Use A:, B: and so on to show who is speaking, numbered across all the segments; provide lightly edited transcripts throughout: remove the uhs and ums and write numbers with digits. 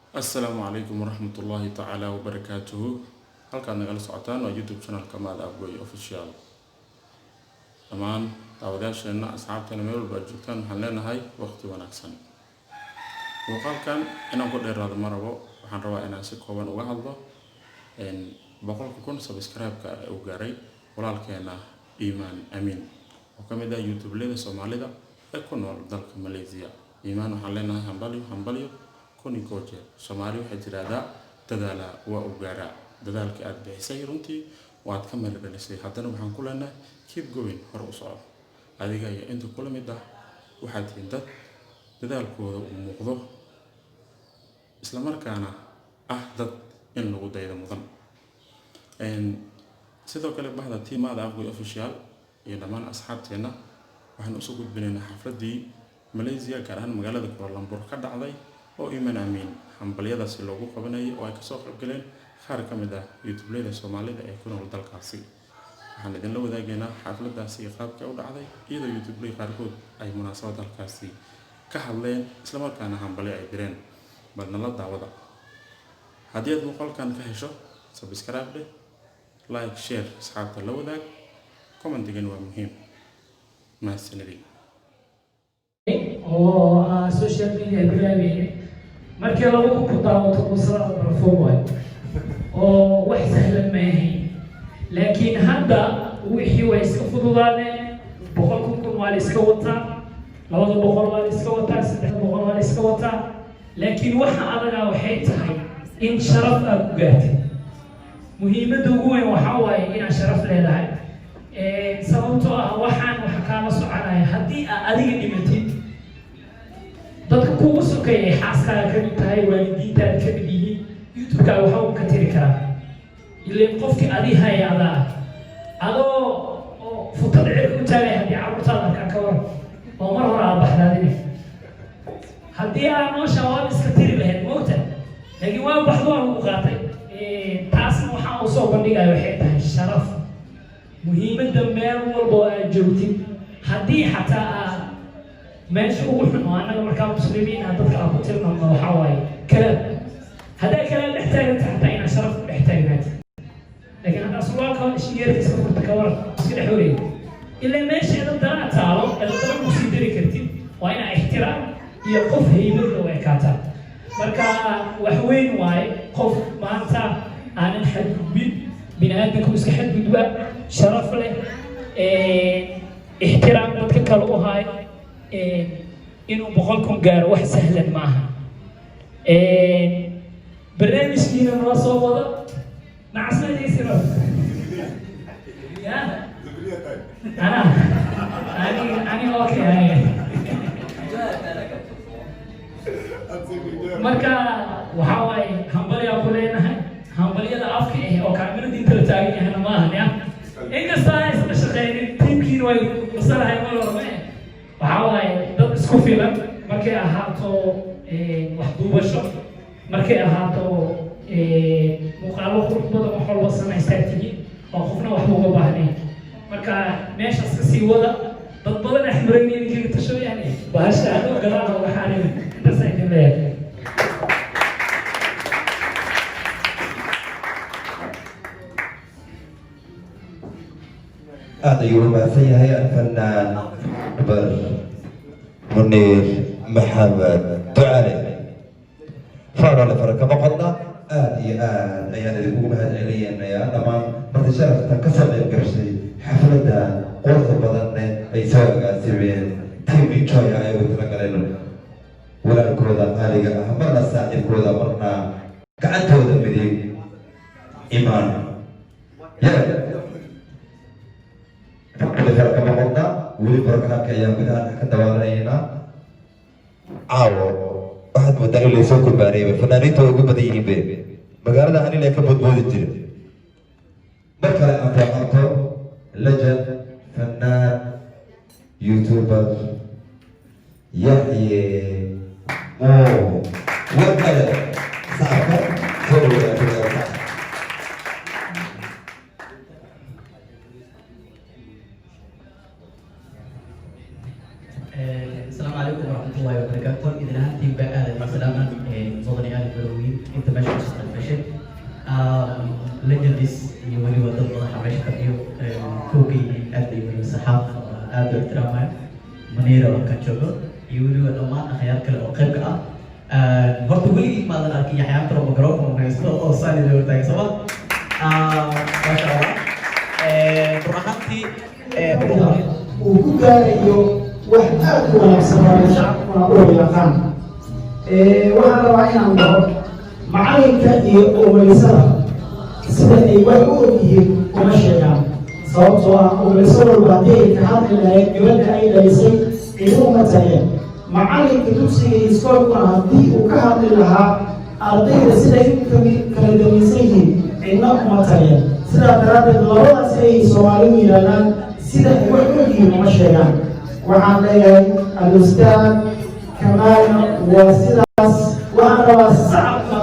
A: السلام عليكم ورحمة الله تعالى وبركاته. هل كان نقل سعتان ويوتيوب شانل كمال أبوي أوفيشال. أمان تعوداش إن أصحابتنا ميول بجوتان حلنا هاي وقت ونكسن. وقال كان أنا أقول هذا مرة وحن روا أنا سكوبان وجهضه إن بقول كون سبسكرايب كأوجاري ولا كأنا إيمان أمين. وكم إذا يوتيوب لذا سومالي ذا يكون ورد ماليزيا إيمان حلنا همبليو كوني كوجي سومالي وحجرادا تدالا وأوجارا dadaalka aad bixisay runtii waad ka maalgelisay haddana waxaan ku leenahay keep going hor u soco adiga iyo inta kula mid ah waxaad tihiin dad dadaalkooda u muuqdo isla markaana ah dad in lagu daydo mudan sidoo kale bahda tiimada Abgoy Official iyo dhammaan asxaabteena waxaan u soo gudbinaynaa xafladii Malaysia gaar ahaan magaalada Kuala Lumpur ka dhacday oo Iman Amin hambaliyadaasi loogu qabanayay oo ay ka soo qayb galeen qaar ka mid ah YouTube-leyda Soomaalida ee ku nool dalkaasi waxaan idin la wadaagaynaa xafladaasi qaabka u dhacday iyadoo YouTube-ley qaarkood ay munaasabad dalkaasi ka hadleen isla markaana hambali ay direen balna la daawada haddii aad muuqaalkan ka hesho subscribe leh like share asxaabta la wadaag commentigan waa muhiim mahadsanidin
B: oo social media barnaamij markii lagu ku daawato wasaaradda barfuumay oo wax sahlan ma ahayn laakiin hadda wixii way iska fududaadeen 100,000 waa la iska wataa 200 waa la iska wataa 300 waa la iska wataa laakiin waxa adaga waxay tahay in sharaf aad ku gaartid muhiimadda ugu weyn waxa waaye inaad sharaf leedahay sababtoo ah waxaan waxa kaala soconaya haddii aad adiga dhimatid dadka kugu sokeeyay xaaskaaga ka mid tahay waalidiintaada ka mid yihiin YouTube-ka waxa uu ka tiri karaa ilaa qofkii adii hayada adoo futada cirka u taagay haddii carruurtaada ka waran oo mar hore aad baxdaadin haddii aad noosha waa iska tiri lahayd moogta laakiin waa baxdo aan ugu qaatay taasna waxaa uu soo bandhigayo waxay tahay sharaf muhiimadda meel walba oo aad joogtid haddii xataa aad meesha ugu xun oo annaga markaa muslimiin ah dadka aan ku tilmaamno waxaa waaye kalaam هذا كلام نحتاج حتى إن شرف نحتاج هذا لكن هذا سواء شيء يسكت تكور كده حوري إلا ماشي هذا الدرا تعالوا هذا الدرا مسيدري كرتين وأنا احترام يقف هيبر ويكاتا مركا وحوين واي قف ما أنت أنا نحب بين آدمكم إسك حد بدوا شرف له احترام نتكلوا هاي إنه بقولكم جار واحد سهلا معها برنامج فينا نواصل وضع مع اسمه دي سبب يا أنا أوكي مركا وحاوي همبلي أقول لنا همبلي هذا أفكي أو كاميرا دي تلتاعي هنا ما هنيا إنك سايس مشغلين تيمكين وي وصل هاي مرة ما وحاوي ضد سكوفيلا مركا أحطو وحدوبة شو markay ahaato muuqaalo qurux badan wax walba samaystaan oo qofna wax uga baahnay marka meeshaas ka sii wada dad badan axmarayn idinkaga tasho yani bahasha aad u galaano waxaan intaas ay leeyahay
C: هذا يوم فيها الفنان بر منير محمد دعالي فارا لفرق بقضنا أيان اللي هذا عليا يا لما ما تشارك تكسر القرشي حفلة قرص بدن أي سواء سبين تيم شوية أي وتركنا ولا الكرودا هذه مرنا ساعة الكرودا مرنا كأنت هذا بدي إيمان يا لفرق بقضنا ولي فرقنا كأيام بدنا كدوارينا عاو واحد مدعي اللي يسوق البارية فنانين توقف بديهين به مقالة أنا اللي كبد بود الجرم بكرة أنت لجن فنان يوتيوبر يحيى مو وكذا صعبة سووا
D: السلام عليكم ورحمة الله وبركاته. إذا هانتي بقى السلام مصدري آل بروي انت ماشي مستقبل legendis iyo waliba dad badan xameesh fadhiyo koogay aad ay weli saxaaf aad u ixtiraamay maniira oo ka joogo iyo waliba dhammaan akhyaar kale oo qayb ka ah horta weligii maadan arkin yaxyaan tiro microphone haysto oo saali loo taagay sama masha Allah ruuxantii
E: uu ku gaarayo wax aad u wanaagsan oo shacabkuna u yaqaan waxaan rabaa inaan dhaho macalinka iyo umaysada sida ay wax u ogyihiin uma sheegaan sababtoo ah umayso walba haddii ay ka hadli lahayd gabadha ay dhalisay ciduma tageen macalinka dugsiga iyo iskoolkuna haddii uu ka hadli lahaa ardayda siday kala damaysan yihiin cidna uma tageen sidaa daraaddeed labadaas ay soomaalidu yidhahdaan sida ay wax u ogyihiin uma sheegaan waxaan leeyahay al-ustaad kamaalna waa sidaas waxaan rabaa sacabka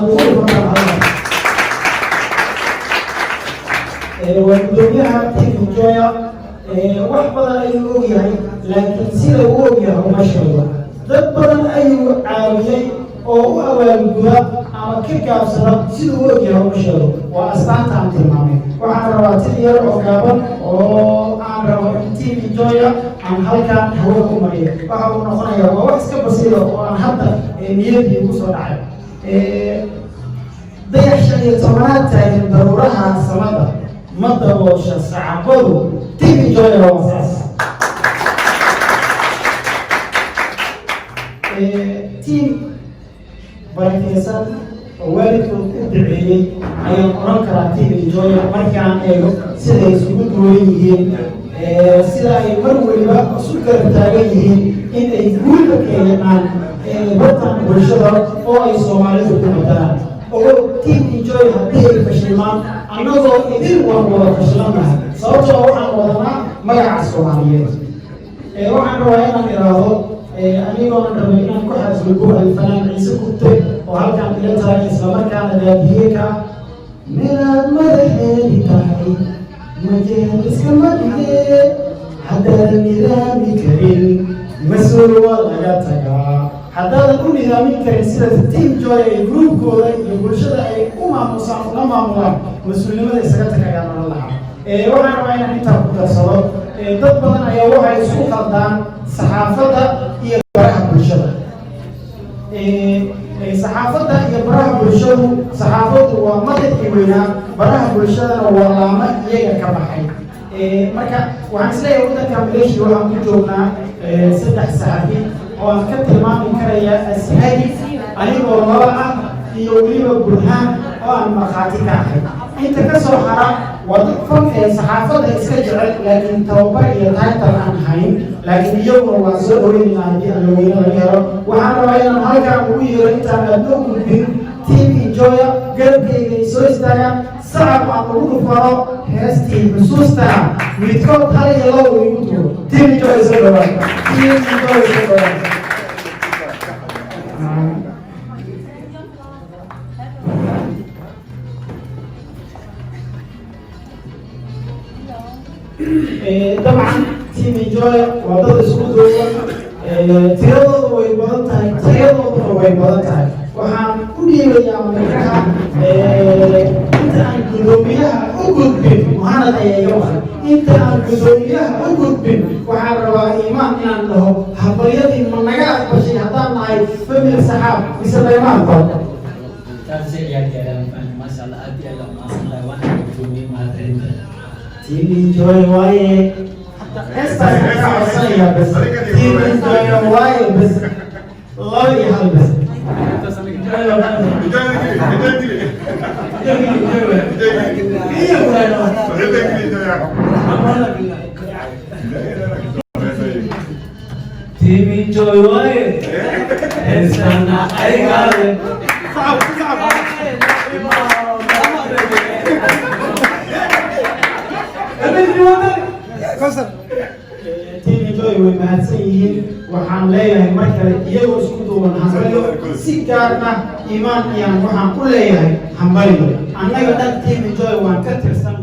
E: waa gudoomiyaha Team Joya wax badan ayuu ogyahay laakiin sida uu ogyahay uma sheego dad badan ayuu caawiyey oo u awaalguda ama ka gaabsada sida uu ogyahay uma sheego waa astaanta aan tilmaamay waxaan rabaa tid yar oo gaaban oo aan rabo in Team Joya aan halkaan hawo ku mariyo waxa uu noqonayaa waa wax iska basiiro oo aan hadda niyadii ugu soo dhacay dayax 15 taagan daruuraha samada ma daboosha sacabadu Team Joya waa saas team barakeysan oo waalidkood u duceeyey ayaan oran karaa Team Joya markaan eego siday isugu duwan yihiin sida ay mar waliba isu garab taagan yihiin in ay guul ka keenaan bartan bulshada oo ay Soomaalidu ku mataan oo Team Joya haddii ay fashilmaan annagoo idin wada fashilanahay sababtoo waxaan wadanaa magaca Soomaaliyeed waxaan rabaa inaan iraahdo anigoona rabay inaan ku xasbigo alfanaan ciise kubte oo halkaan ila tahay islamarkaana daadiye ka meelaad madaxeedi tahay majeel iskama dhige haddaadan nidaami karin mas-uul waa laga tagaa haddaadan u nidaamin karin sida Team Joya ay gruubkooda iyo bulshada ay u maamusaan la maamulaan mas-uulnimada isaga tagayaan oran lahaa waxaan rabaa inaan intaa ku darsado dad badan ayaa waxay isku qaldaan saxaafadda iyo baraha bulshada saxaafadda iyo baraha bulshadu saxaafaddu waa madadkii weynaa baraha bulshadana waa laama iyaga ka baxay marka waxaan isleeyahay waddanka Malaysia waxaan ku joognaa 3 saxaafi oo aan ka tilmaami karaya ashari anigoo laba ah iyo weliba burhaan oo aan markhaati ka ahay inta ka soo hara waa dad fan saxaafadda iska jecel laakiin tababar iyo title aan hayn laakiin iyaguna waa soo dhaweynayna haddii aan laweyne laga helo waxaan rabaa inaan halkaan ugu yeero intaan aadna u gudbin Team Joya garabkayga ay soo istaagaan sacab aan ugu dhufano heestii xusuusta midkood hal iyo laba igu tuuro Team Joya soo dhawaada Team Joya soo dhawaada طبعا Team Joya waa dad isku duuban tiradooda way badan tahay tayadooduna way badan tahay waxaan u dhiibayaa markaha inta aan gudoomiyaha u gudbin muhanad ayaa iga maqan inta aan gudoomiyaha u gudbin waxaan rabaa iimaan inaan dhaho habaryadii ma naga aqbashay haddaan nahay family saxaab mise lagama aqbalo
D: taasi ayaa gaaraan masha Allah aad iyo aad maasnaa waxaan gudoomiye mahadcelinta
E: Team Joya waaye esta ka codsanaya bas Team Joya waaye bas laba iyo hal bas
B: Team Joya waaye estana aygale Team Joya way mahadsan yihiin waxaan leeyahay mar kale iyagoo isku duuban hambalyo si gaarna iimaan iyaan waxaan u leeyahay hambalyo annaga dhan Team Joya waan ka tirsan